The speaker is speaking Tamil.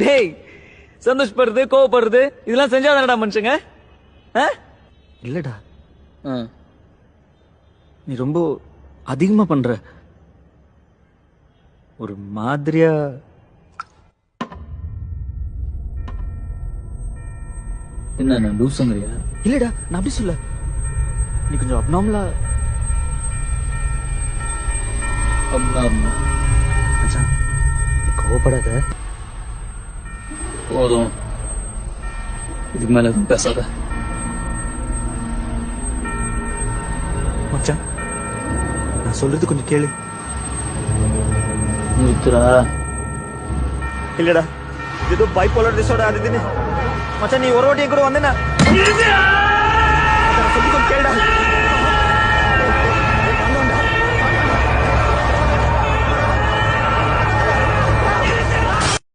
டேய், சந்தோஷப்படுறது கோவப்படுறது இதெல்லாம் செஞ்சாதானடா மனுஷங்க? இல்லடா, நீ ரொம்ப அதிகமா பண்ற. ஒரு மாதிரியா என்ன லூசுங்கிறியா? இல்லடா, நான் அப்படி சொல்ல. நீ கொஞ்சம் அப்நார்மலா. மச்சான், நீ கோவப்படாத. போதும், இதுக்கு மேல எதுவும் பேசாத. மச்சான், நான் சொல்றது கொஞ்சம் கேளு. நிறுத்துறா. இல்லடா, ஏதோ பைப்போலர் டிஸார்டர் அது இதுன்னு. மச்சான், நீ ஒரு வாட்டி என் கூட வந்தேன்னா சொல்லி கொஞ்சம் கேளுடா.